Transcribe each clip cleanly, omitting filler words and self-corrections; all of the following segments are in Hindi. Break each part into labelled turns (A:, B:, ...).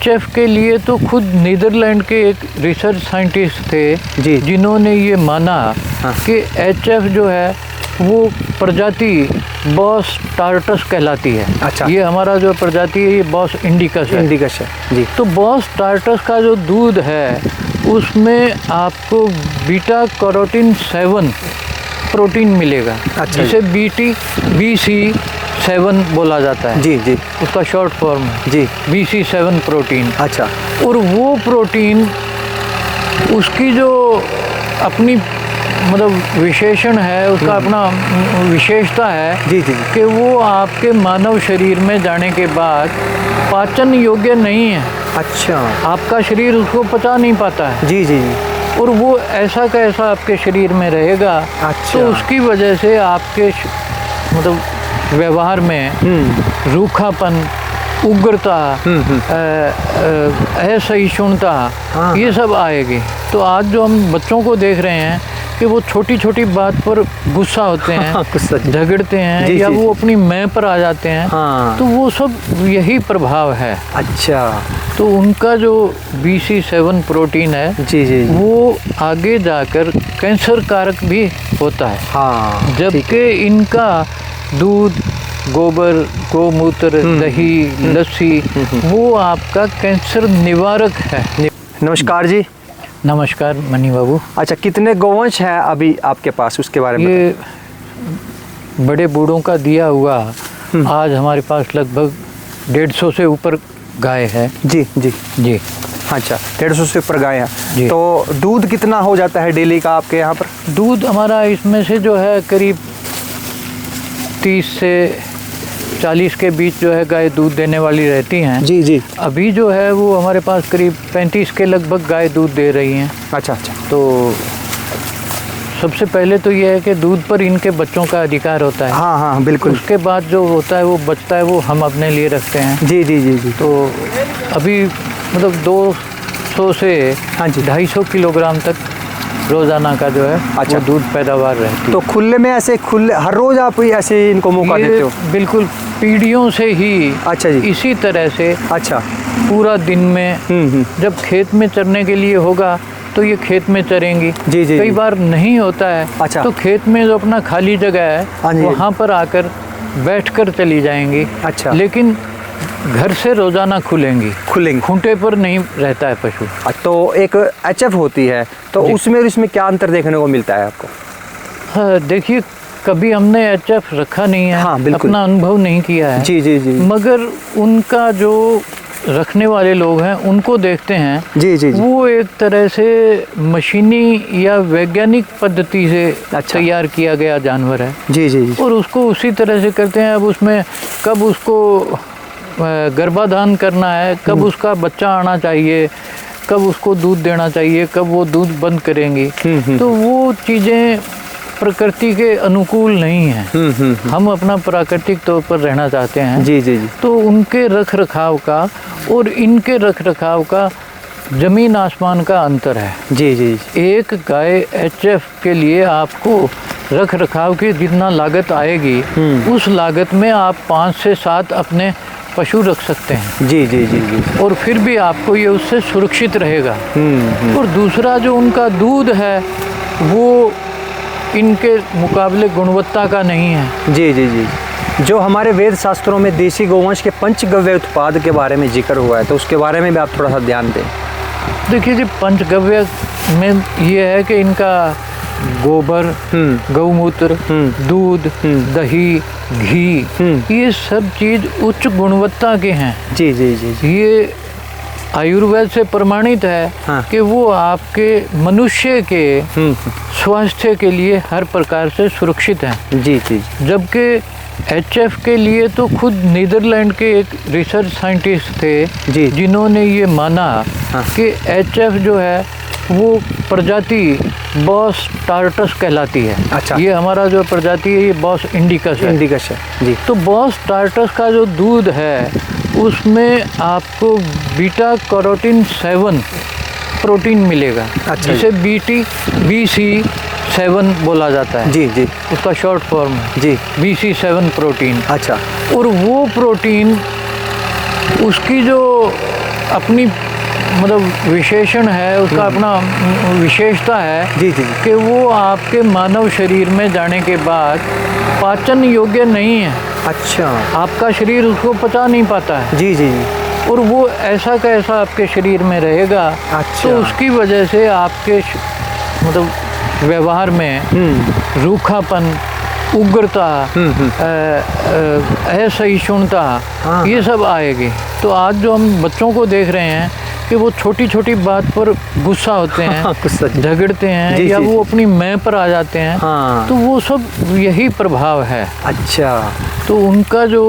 A: एचएफ के लिए तो खुद नीदरलैंड के एक रिसर्च साइंटिस्ट थे
B: जी,
A: जिन्होंने ये माना कि एचएफ जो है वो प्रजाति बॉस टार्टस कहलाती है।
B: अच्छा।
A: ये हमारा जो प्रजाति है ये बॉस इंडिकस है।
B: इंडिकस है जी।
A: तो बॉस टार्टस का जो दूध है उसमें आपको बीटा कैरोटीन 7 प्रोटीन मिलेगा।
B: अच्छा।
A: जिसे BC7 बोला जाता है।
B: जी जी।
A: उसका शॉर्ट फॉर्म है
B: जी।
A: BC7 protein.
B: अच्छा।
A: और वो प्रोटीन उसकी जो अपनी मतलब विशेषण है, उसका अपना विशेषता है
B: जी जी
A: कि वो आपके मानव शरीर में जाने के बाद पाचन योग्य नहीं है।
B: अच्छा।
A: आपका शरीर उसको पचा नहीं पाता है।
B: जी जी जी।
A: और वो ऐसा का ऐसा आपके शरीर में रहेगा।
B: अच्छा।
A: तो उसकी वजह से आपके मतलब व्यवहार में रूखापन, उग्रता, असहिष्णुता,
B: हाँ।
A: ये सब आएगी। तो आज जो हम बच्चों को देख रहे हैं कि वो छोटी छोटी बात पर गुस्सा होते हैं, झगड़ते हैं,
B: जी,
A: या
B: जी,
A: वो अपनी मैं पर आ जाते हैं।
B: हाँ।
A: तो वो सब यही प्रभाव है।
B: अच्छा।
A: तो उनका जो BC7 प्रोटीन है
B: जी जी जी।
A: वो आगे जाकर कैंसर कारक भी होता है।
B: हाँ।
A: जबकि इनका दूध, गोबर, गोमूत्र, दही, लस्सी वो आपका कैंसर निवारक है।
B: नमस्कार जी।
A: नमस्कार मनी बाबू।
B: अच्छा, कितने गौवंश हैं अभी आपके पास, उसके बारे में?
A: ये बड़े बूढ़ों का दिया हुआ आज हमारे पास लगभग 150 से ऊपर गाय है।
B: जी जी
A: जी।
B: अच्छा, 150 से ऊपर गाय
A: जी।
B: हैं। तो दूध कितना हो जाता है डेली का आपके यहाँ पर?
A: दूध हमारा इसमें से जो है करीब 30 से 40 के बीच जो है गाय दूध देने वाली रहती हैं।
B: जी जी।
A: अभी जो है वो हमारे पास करीब 35 के लगभग गाय दूध दे रही हैं।
B: अच्छा अच्छा।
A: तो सबसे पहले तो ये है कि दूध पर इनके बच्चों का अधिकार होता है।
B: हाँ हाँ बिल्कुल।
A: उसके बाद जो होता है वो बचता है वो हम अपने लिए रखते हैं।
B: जी जी जी जी।
A: तो अभी मतलब 200 से
B: हाँ जी
A: 250 किलोग्राम तक रोज़ाना का जो है
B: अच्छा
A: वो दूध पैदावार रहती है।
B: तो खुले में ऐसे खुले हर रोज आप ऐसे इनको मौका देते हो?
A: बिल्कुल पीढ़ियों से ही।
B: अच्छा जी।
A: इसी तरह से
B: अच्छा।
A: पूरा दिन में जब खेत में चरने के लिए होगा तो ये खेत में चरेंगी।
B: जी जी।
A: कई बार नहीं होता है।
B: अच्छा।
A: तो खेत में जो अपना खाली जगह
B: हाँ
A: है
B: जी।
A: वहाँ पर आकर बैठकर चली जाएंगी।
B: अच्छा।
A: लेकिन घर से रोजाना खुलेंगी। खूंटे पर नहीं रहता है पशु।
B: तो एक एचएफ होती है, तो उसमें और इसमें क्या अंतर देखने को मिलता है आपको?
A: हाँ, देखिए कभी हमने एचएफ रखा नहीं है।
B: हाँ, बिल्कुल।
A: अपना अनुभव नहीं किया है।
B: जी जी जी।
A: मगर उनका जो रखने वाले लोग हैं उनको देखते हैं।
B: जी जी जी।
A: वो एक तरह से मशीनी या वैज्ञानिक पद्धति से
B: अच्छा।
A: तैयार किया गया जानवर है।
B: जी जी जी।
A: और उसको उसी तरह से करते हैं। अब उसमें कब उसको गर्भाधान करना है, कब उसका बच्चा आना चाहिए, कब उसको दूध देना चाहिए, कब वो दूध बंद करेंगी, तो वो चीज़ें प्रकृति के अनुकूल नहीं हैं। हम अपना प्राकृतिक तौर पर रहना चाहते हैं।
B: जी जी जी।
A: तो उनके रख रखाव का और इनके रख रखाव का जमीन आसमान का अंतर है।
B: जी जी।
A: एक गाय एचएफ के लिए आपको रख रखाव की जितना लागत आएगी उस लागत में आप 5 से 7 अपने पशु रख सकते हैं।
B: जी जी जी जी।
A: और फिर भी आपको ये उससे सुरक्षित रहेगा। और दूसरा जो उनका दूध है वो इनके मुकाबले गुणवत्ता का नहीं है।
B: जी जी जी। जो हमारे वेद शास्त्रों में देसी गौवंश के पंचगव्य उत्पाद के बारे में जिक्र हुआ है, तो उसके बारे में भी आप थोड़ा सा ध्यान दें।
A: देखिए जी, पंचगव्य में ये है कि इनका गोबर, गौमूत्र, दूध, दही, घी, ये सब चीज़ उच्च गुणवत्ता के हैं।
B: जी जी जी।
A: ये आयुर्वेद से प्रमाणित है।
B: हाँ।
A: कि वो आपके मनुष्य के स्वास्थ्य के लिए हर प्रकार से सुरक्षित हैं।
B: जी जी।
A: जबकि एचएफ के लिए तो खुद नीदरलैंड के एक रिसर्च साइंटिस्ट थे
B: जी।
A: जिन्होंने ये माना कि एचएफ जो है वो प्रजाति बॉस टार्टस कहलाती है।
B: अच्छा।
A: ये हमारा जो प्रजाति है ये बॉस इंडिकस है।
B: इंडिकस है जी।
A: तो बॉस टार्टस का जो दूध है उसमें आपको बीटा कैरोटीन 7 प्रोटीन मिलेगा।
B: अच्छा।
A: जिसे BC7 बोला जाता है।
B: जी जी।
A: उसका शॉर्ट फॉर्म है
B: जी।
A: BC7 protein.
B: अच्छा।
A: और वो प्रोटीन उसकी जो अपनी मतलब विशेषण है, उसका अपना विशेषता है
B: जी जी
A: कि वो आपके मानव शरीर में जाने के बाद पाचन योग्य नहीं है।
B: अच्छा
A: आपका शरीर उसको पचा नहीं पाता है
B: जी जी जी
A: और वो ऐसा का ऐसा आपके शरीर में रहेगा।
B: अच्छा।
A: तो उसकी वजह से आपके मतलब व्यवहार में रूखापन, उग्रता, असहिष्णुता,
B: हाँ।
A: ये सब आएगी। तो आज जो हम बच्चों को देख रहे हैं कि वो छोटी छोटी बात पर गुस्सा होते हैं,
B: हाँ, गुस्सा जी।
A: झगड़ते हैं
B: जी,
A: या
B: जी,
A: वो अपनी मैं पर आ जाते हैं।
B: हाँ।
A: तो वो सब यही प्रभाव है।
B: अच्छा
A: तो उनका जो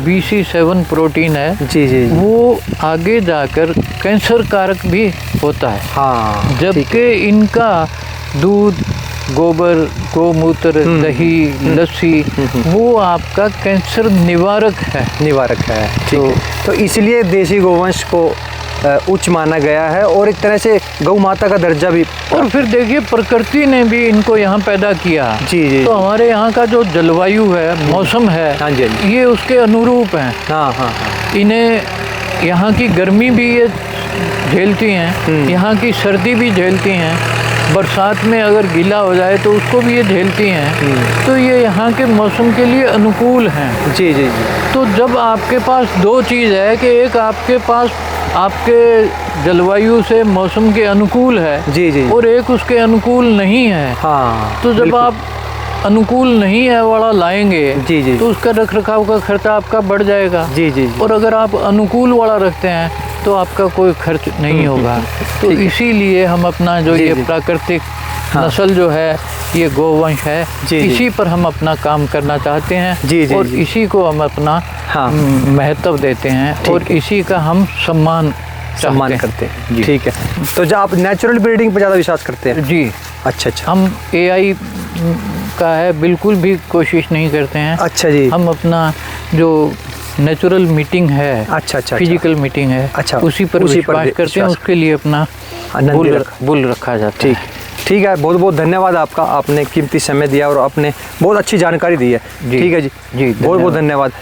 A: BC7 प्रोटीन है
B: जी जी जी
A: वो आगे जाकर कैंसर कारक भी होता है।
B: हाँ
A: जबकि इनका दूध, गोबर, गोमूत्र, दही, लस्सी वो आपका कैंसर निवारक है।
B: निवारक है। ठीक है। तो इसलिए देसी गोवंश को उच्च माना गया है और एक तरह से गौ माता का दर्जा भी।
A: और फिर देखिए प्रकृति ने भी इनको यहाँ पैदा किया।
B: जी जी
A: तो हमारे यहाँ का जो जलवायु है, मौसम है,
B: हाँ जी, हाँ जी।
A: ये उसके अनुरूप हैं।
B: हाँ हाँ हाँ
A: इन्हें यहाँ की गर्मी भी ये झेलती हैं, यहाँ की सर्दी भी झेलती हैं, बरसात में अगर गीला हो जाए तो उसको भी ये झेलती हैं। तो ये यहाँ के मौसम के लिए अनुकूल हैं।
B: जी जी जी
A: तो जब आपके पास दो चीज़ है कि एक आपके पास आपके जलवायु से मौसम के अनुकूल है
B: जी जी
A: और एक उसके अनुकूल नहीं है।
B: हाँ
A: तो जब
B: बिल्कुल।
A: आप अनुकूल नहीं है वाला लाएंगे
B: जी जी
A: तो उसका रख रखाव का खर्चा आपका बढ़ जाएगा।
B: जी जी जी
A: और अगर आप अनुकूल वाला रखते हैं तो आपका कोई खर्च नहीं होगा। तो इसीलिए हम अपना जो
B: जी,
A: ये
B: जी।
A: प्राकृतिक नस्ल जो है ये गोवंश है,
B: जी, जी।
A: इसी पर हम अपना काम करना चाहते हैं।
B: जी, जी,
A: और
B: जी।
A: इसी को हम अपना
B: हाँ।
A: महत्व देते हैं और इसी का हम सम्मान
B: करते हैं।
A: जी।
B: ठीक है। तो जब आप नेचुरल ब्रीडिंग पर ज़्यादा विश्वास करते हैं?
A: जी।
B: अच्छा अच्छा
A: हम AI का है बिल्कुल भी कोशिश नहीं करते हैं।
B: अच्छा जी।
A: हम अपना जो नेचुरल मीटिंग है,
B: अच्छा अच्छा
A: फिजिकल मीटिंग है,
B: अच्छा,
A: उसी पर
B: उसी पर
A: विश्वास करते हैं।
B: विश्वास
A: उसके लिए अपना
B: नंदी
A: बुल रखा जाता
B: ठीक
A: है।
B: ठीक है। बहुत बहुत धन्यवाद आपका, आपने कीमती समय दिया और आपने बहुत अच्छी जानकारी दी है।
A: जी।
B: ठीक है जी
A: जी,
B: बहुत बहुत धन्यवाद।